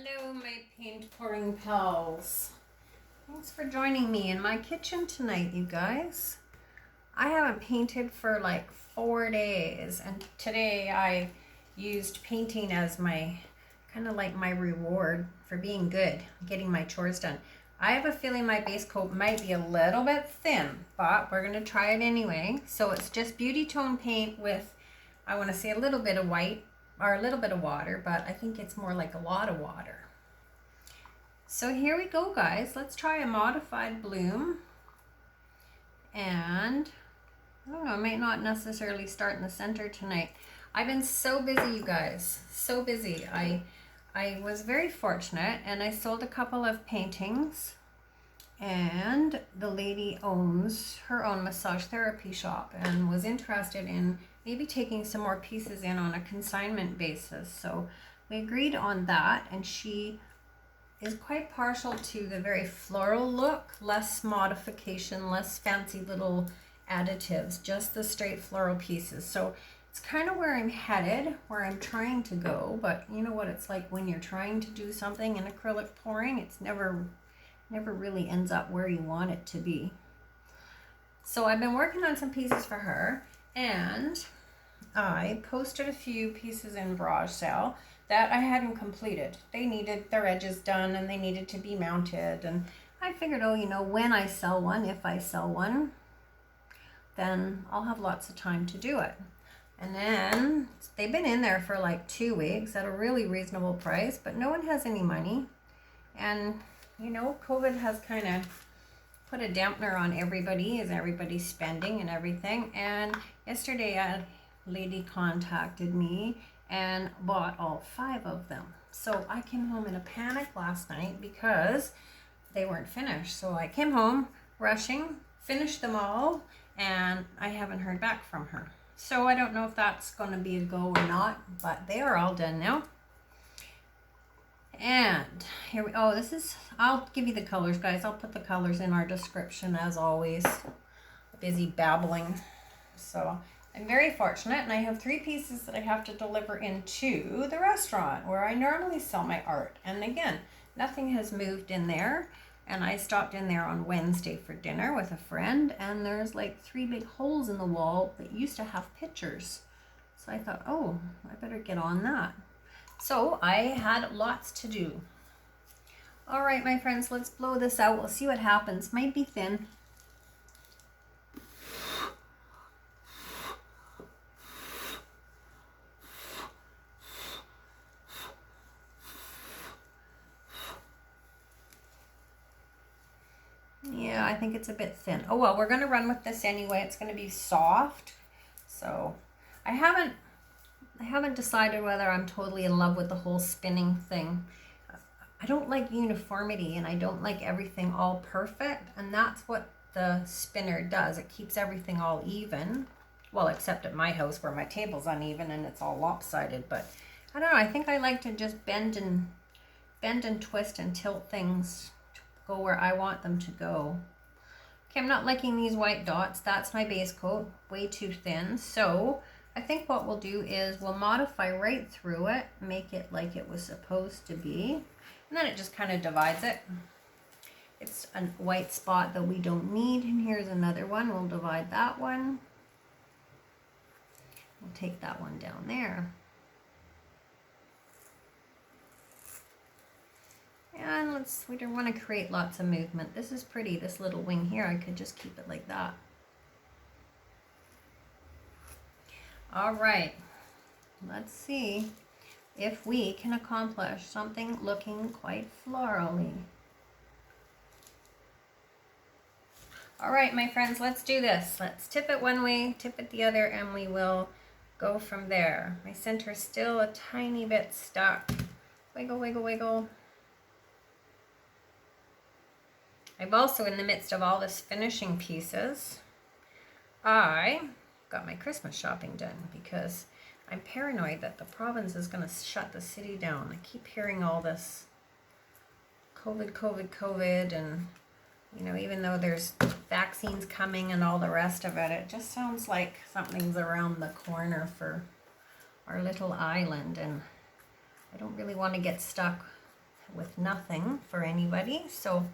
Hello, my paint pouring pals. Thanks for joining me in my kitchen tonight, you guys. I haven't painted for like 4 days, and today I used painting as my kind of like my reward for being good, getting my chores done. I have a feeling my base coat might be a little bit thin, but we're gonna try it anyway. So it's just Beauty Tone paint with, I want to say, a little bit of white or a little bit of water, but I think it's more like a lot of water. So here we go, guys. Let's try a modified bloom. And I don't know, I might not necessarily start in the center tonight. I've been so busy, you guys, so busy. I was very fortunate and I sold a couple of paintings, and the lady owns her own massage therapy shop and was interested in maybe taking some more pieces in on a consignment basis. So we agreed on that, and she is quite partial to the very floral look, less modification, less fancy little additives, just the straight floral pieces. So it's kind of where I'm headed, where I'm trying to go, but you know what it's like when you're trying to do something in acrylic pouring, it's never really ends up where you want it to be. So I've been working on some pieces for her, and I posted a few pieces in Barrage Sale that I hadn't completed. They needed their edges done and they needed to be mounted, and I figured, oh, you know, when I sell one, if I sell one, then I'll have lots of time to do it. And then they've been in there for like 2 weeks at a really reasonable price, but no one has any money. And you know, COVID has kind of put a dampener on everybody as everybody's spending and everything. And yesterday a lady contacted me and bought all 5 of them. So I came home in a panic last night because they weren't finished. So I came home rushing, finished them all, and I haven't heard back from her. So I don't know if that's going to be a go or not, but they are all done now. And here we, oh, this is, I'll give you the colors, guys. I'll put the colors in our description as always. Busy babbling. So I'm very fortunate, and I have 3 pieces that I have to deliver into the restaurant where I normally sell my art. And again, nothing has moved in there. And I stopped in there on Wednesday for dinner with a friend, and there's like 3 big holes in the wall that used to have pictures. So I thought, oh, I better get on that. So I had lots to do. All right, my friends, let's blow this out. We'll see what happens. Might be thin. Yeah, I think it's a bit thin. Oh well, we're gonna run with this anyway. It's gonna be soft. So I haven't decided whether I'm totally in love with the whole spinning thing. I don't like uniformity, and I don't like everything all perfect, and that's what the spinner does. It keeps everything all even. Well, except at my house where my table's uneven and it's all lopsided, but I don't know, I think I like to just bend and twist and tilt things to go where I want them to go. Okay, I'm not liking these white dots. That's my base coat, way too thin. So I think what we'll do is we'll modify right through it, make it like it was supposed to be, and then it just kind of divides it. It's a white spot that we don't need, and here's another one. We'll divide that one. We'll take that one down there. And we don't want to create lots of movement. This is pretty, this little wing here. I could just keep it like that. All right, let's see if we can accomplish something looking quite florally. All right, my friends, let's do this. Let's tip it one way, tip it the other, and we will go from there. My center's still a tiny bit stuck. Wiggle, wiggle, wiggle. I'm also in the midst of all this finishing pieces. I got my Christmas shopping done because I'm paranoid that the province is going to shut the city down. I keep hearing all this COVID, and you know, even though there's vaccines coming and all the rest of it, it just sounds like something's around the corner for our little island, and I don't really want to get stuck with nothing for anybody. So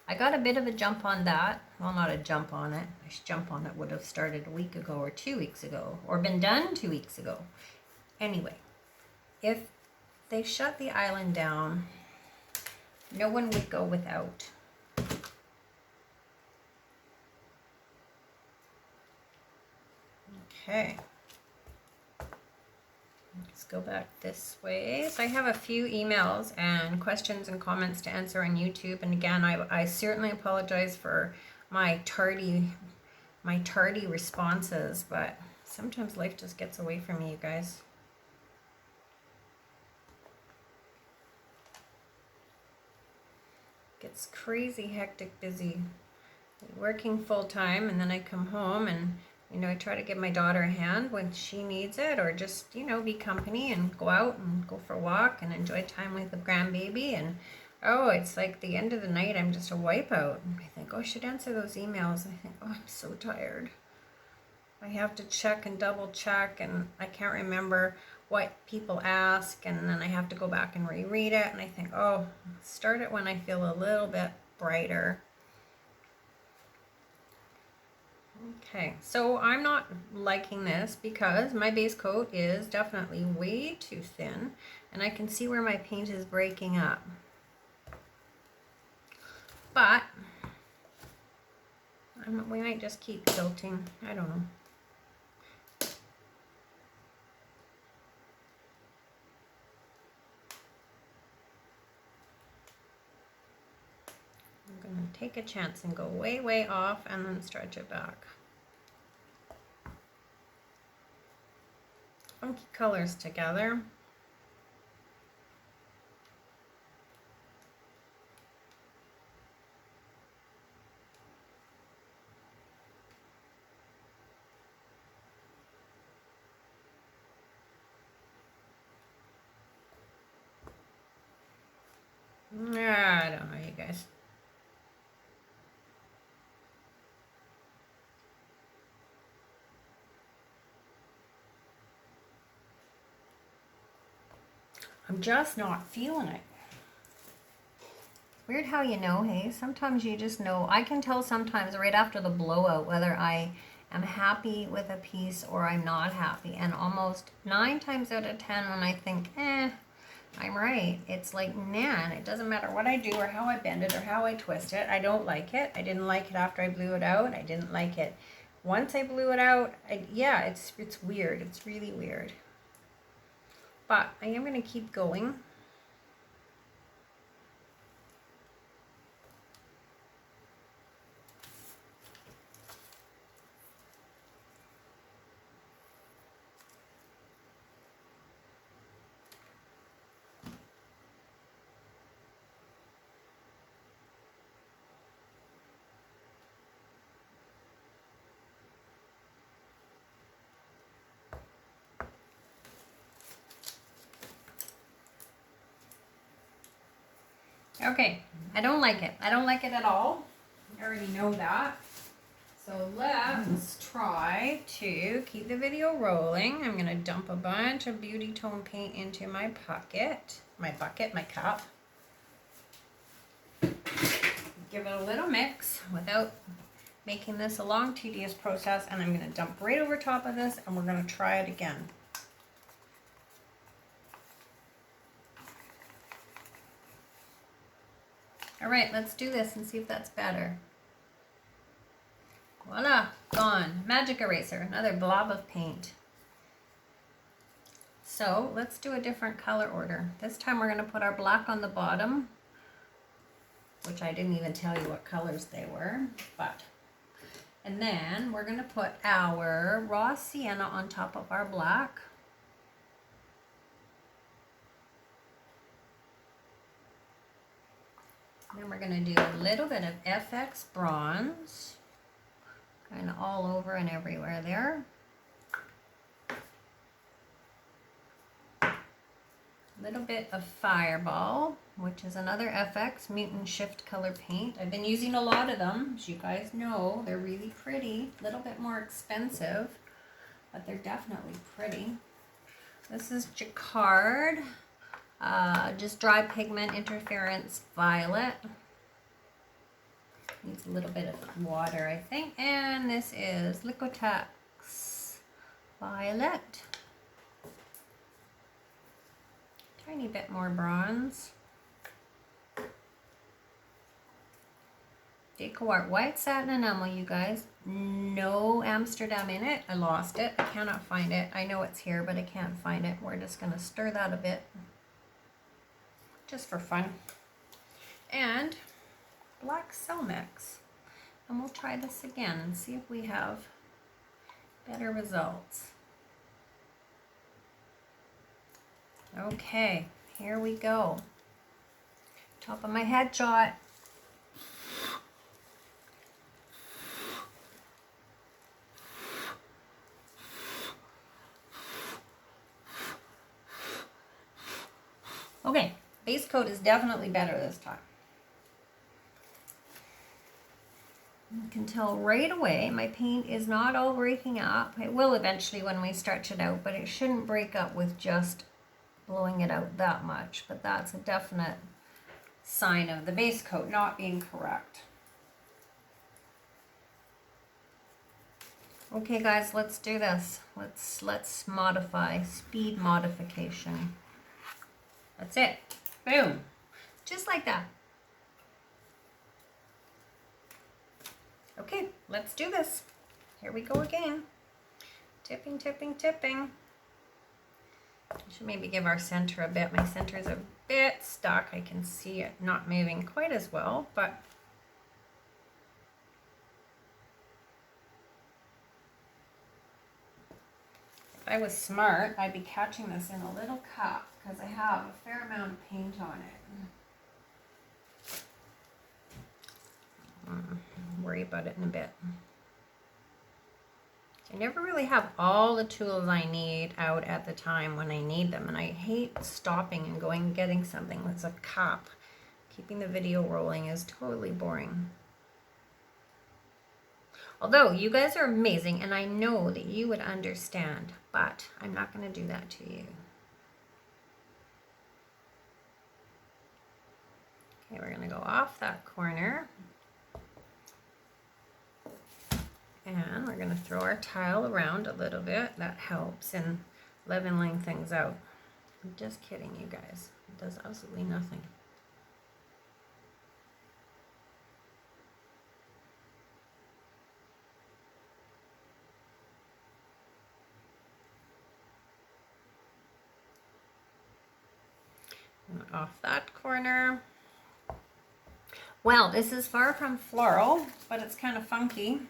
I got a bit of a jump on that. Well, not a jump on it. This jump on it would have started a week ago or 2 weeks ago, or been done 2 weeks ago. Anyway, if they shut the island down, no one would go without. Okay. Let's go back this way. So I have a few emails and questions and comments to answer on YouTube. And again, I certainly apologize for my tardy responses, but sometimes life just gets away from me, you guys. Gets crazy, hectic, busy. Working full time, and then I come home and I try to give my daughter a hand when she needs it, or just, be company and go out and go for a walk and enjoy time with the grandbaby. And oh, it's like the end of the night, I'm just a wipeout. And I think, oh, I should answer those emails. And I think, oh, I'm so tired. I have to check and double check, and I can't remember what people ask, and then I have to go back and reread it. And I think, oh, start it when I feel a little bit brighter. Okay, so I'm not liking this because my base coat is definitely way too thin, and I can see where my paint is breaking up. But we might just keep tilting. I don't know. I'm going to take a chance and go way, way off and then stretch it back. Funky colors together. I don't know, you guys. I'm just not feeling it. Weird how you know, hey? Sometimes you just know. I can tell sometimes right after the blowout whether I am happy with a piece or I'm not happy. And almost 9 times out of 10 when I think, I'm right, it's like, man, it doesn't matter what I do or how I bend it or how I twist it. I don't like it. I didn't like it after I blew it out. I didn't like it once I blew it out. Yeah, it's weird. It's really weird. But I am going to keep going. Okay, I don't like it. I don't like it at all. I already know that. So let's try to keep the video rolling. I'm going to dump a bunch of Beauty Tone paint into my bucket, my cup. Give it a little mix without making this a long, tedious process. And I'm going to dump right over top of this, and we're going to try it again. All right, let's do this and see if that's better. Voila, gone. Magic eraser, another blob of paint. So let's do a different color order. This time we're going to put our black on the bottom, which I didn't even tell you what colors they were, but. And then we're going to put our raw sienna on top of our black. Then we're going to do a little bit of FX bronze, kind of all over and everywhere there. A little bit of Fireball, which is another FX Mutant Shift color paint. I've been using a lot of them, as you guys know. They're really pretty, a little bit more expensive, but they're definitely pretty. This is Jacquard just dry pigment interference violet. Needs a little bit of water, I think. And this is Liquitex violet. Tiny bit more bronze. DecoArt white satin enamel, you guys. No Amsterdam in it. I lost it. I cannot find it. I know it's here, but I can't find it. We're just going to stir that a bit. Just for fun. And black Selmex. And we'll try this again and see if we have better results. Okay, here we go. Top of my head shot. Okay, base coat is definitely better this time. You can tell right away my paint is not all breaking up. It will eventually when we stretch it out, but it shouldn't break up with just blowing it out that much. But that's a definite sign of the base coat not being correct. Okay guys, let's do this. Let's modify, speed modification. That's it. Boom. Just like that. Okay, let's do this. Here we go again. Tipping, tipping, tipping. I should maybe give our center a bit. My center is a bit stuck. I can see it not moving quite as well, but if I was smart, I'd be catching this in a little cup because I have a fair amount of paint on it. Worry about it in a bit. I never really have all the tools I need out at the time when I need them, and I hate stopping and going and getting something that's a cup. Keeping the video rolling is totally boring. Although you guys are amazing and I know that you would understand, but I'm not going to do that to you. Okay, we're going to go off that corner. And we're going to throw our tile around a little bit. That helps in leveling things out. I'm just kidding, you guys. It does absolutely nothing. And off that corner. Well, this is far from floral, but it's kind of funky.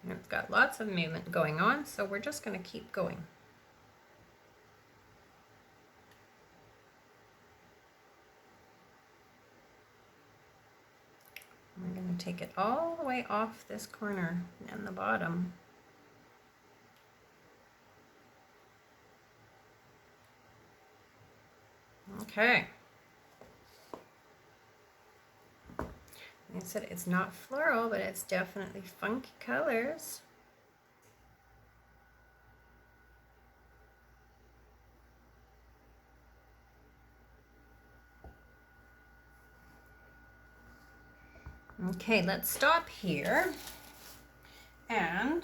It's got lots of movement going on, so we're just going to keep going. We're going to take it all the way off this corner and the bottom. Okay. Like I said, it's not floral, but it's definitely funky colors. Okay, let's stop here and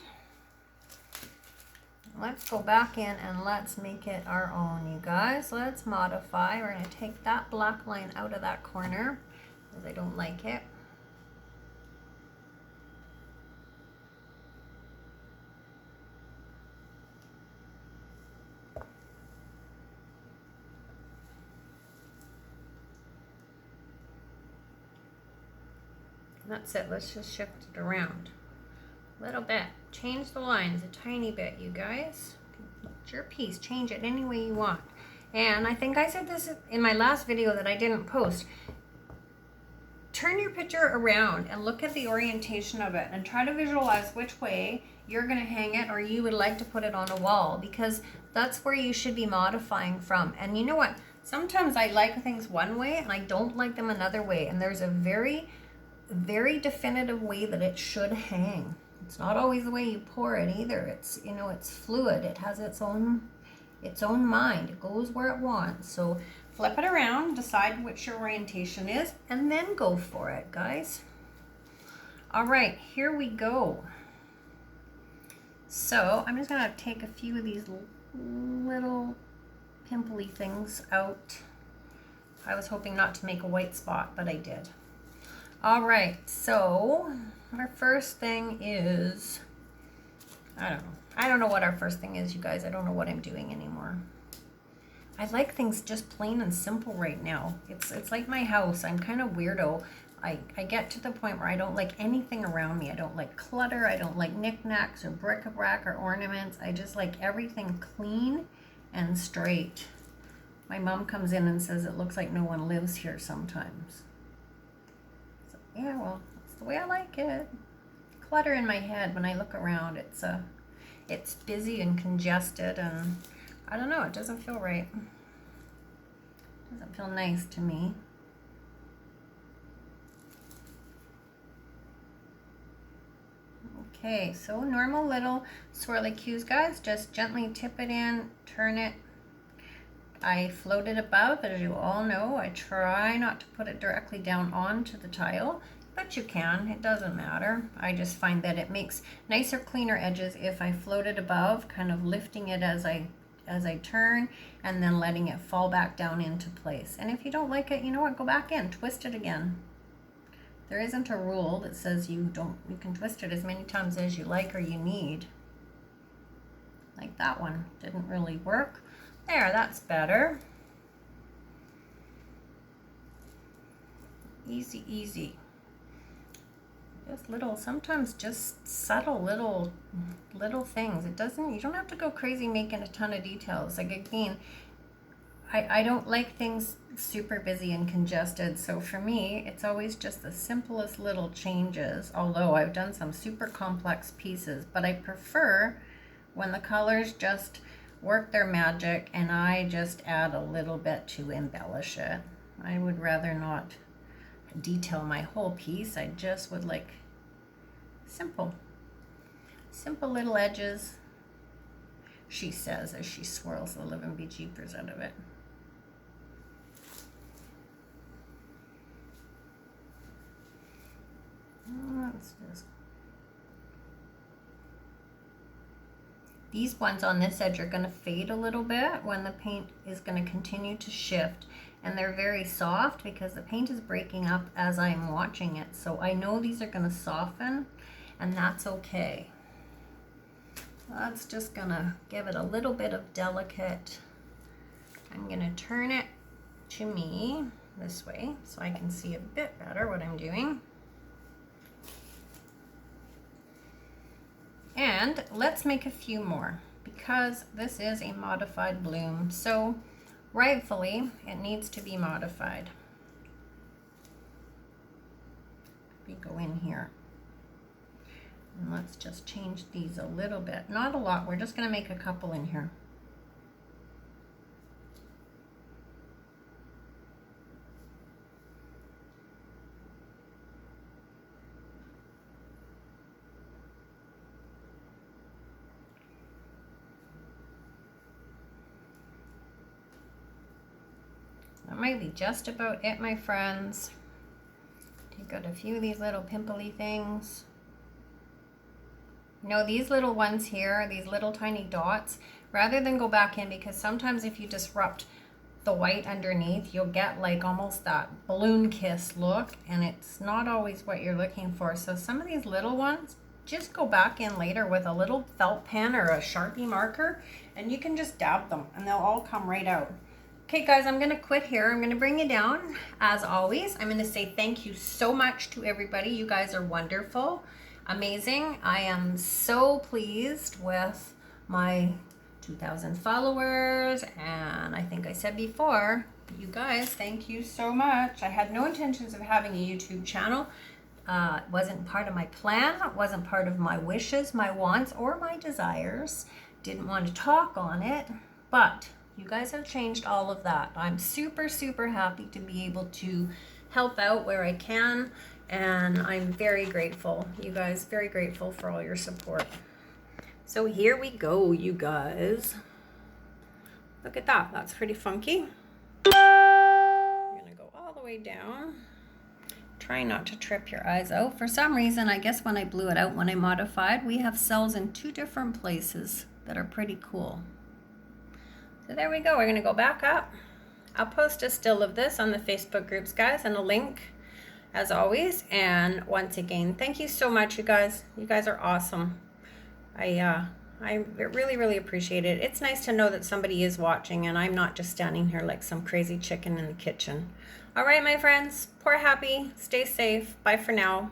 let's go back in and let's make it our own, you guys. Let's modify. We're going to take that black line out of that corner because I don't like it. That's it. Let's just shift it around a little bit. Change the lines a tiny bit, you guys. It's your piece. Change it any way you want. And I think I said this in my last video that I didn't post. Turn your picture around and look at the orientation of it and try to visualize which way you're going to hang it or you would like to put it on a wall, because that's where you should be modifying from. And you know what? Sometimes I like things one way and I don't like them another way. And there's a very definitive way that it should hang. It's not always the way you pour it either. It's, you know, it's fluid. It has its own mind. It goes where it wants. So flip it around, decide which your orientation is, and then go for it, guys. All right, here we go. So I'm just gonna take a few of these little pimply things out. I was hoping not to make a white spot, but I did. All right, so our first thing is, I don't know what our first thing is, you guys. I don't know what I'm doing anymore. I like things just plain and simple right now. It's like my house. I'm kind of weirdo. I get to the point where I don't like anything around me. I don't like clutter. I don't like knickknacks or bric-a-brac or ornaments. I just like everything clean and straight. My mom comes in and says it looks like no one lives here sometimes. So, yeah, well, that's the way I like it. Clutter in my head when I look around. It's busy and congested, and I don't know, it doesn't feel right. It doesn't feel nice to me. Okay, so normal little swirly cues, guys. Just gently tip it in, turn it. I float it above, as you all know. I try not to put it directly down onto the tile, but you can, it doesn't matter. I just find that it makes nicer, cleaner edges if I float it above, kind of lifting it as I turn, and then letting it fall back down into place. And if you don't like it, you know what, go back in, twist it again. There isn't a rule that says you can twist it as many times as you like or you need. Like that one, didn't really work. There, that's better. Easy, easy. Just little, sometimes just subtle little things. You don't have to go crazy making a ton of details. Like, again, I don't like things super busy and congested. So for me, it's always just the simplest little changes, although I've done some super complex pieces, but I prefer when the colors just work their magic and I just add a little bit to embellish it. I would rather not detail my whole piece. I just would like simple little edges, she says as she swirls the living bejeepers out of it. Let's just, these ones on this edge are going to fade a little bit when the paint is going to continue to shift, and they're very soft because the paint is breaking up as I'm watching it. So I know these are going to soften, and that's okay. That's just going to give it a little bit of delicate. I'm going to turn it to me this way so I can see a bit better what I'm doing. And let's make a few more because this is a modified bloom. So rightfully, it needs to be modified. We go in here. And let's just change these a little bit. Not a lot. We're just going to make a couple in here. That might be just about it, my friends. Take out a few of these little pimply things. You know, these little ones here, these little tiny dots, rather than go back in, because sometimes if you disrupt the white underneath, you'll get like almost that balloon kiss look, and it's not always what you're looking for. So some of these little ones, just go back in later with a little felt pen or a Sharpie marker, and you can just dab them and they'll all come right out. Okay guys, I'm gonna quit here. I'm gonna bring you down. As always, I'm gonna say thank you so much to everybody. You guys are wonderful, amazing. I am so pleased with my 2,000 followers, and I think I said before, you guys, thank you so much. I had no intentions of having a YouTube channel. It wasn't part of my plan. It wasn't part of my wishes, my wants, or my desires. Didn't want to talk on it, but you guys have changed all of that. I'm super, super happy to be able to help out where I can And I'm very grateful, you guys, very grateful for all your support. So here we go, you guys. Look at that, that's pretty funky. I'm gonna go all the way down. Try not to trip your eyes out. For some reason, I guess when I blew it out, when I modified, we have cells in 2 different places that are pretty cool. So there we go, we're gonna go back up. I'll post a still of this on the Facebook groups, guys, and a link as always. And once again, thank you so much, you guys. You guys are awesome. I really, really appreciate it. It's nice to know that somebody is watching and I'm not just standing here like some crazy chicken in the kitchen. All right, my friends, pour happy, stay safe. Bye for now.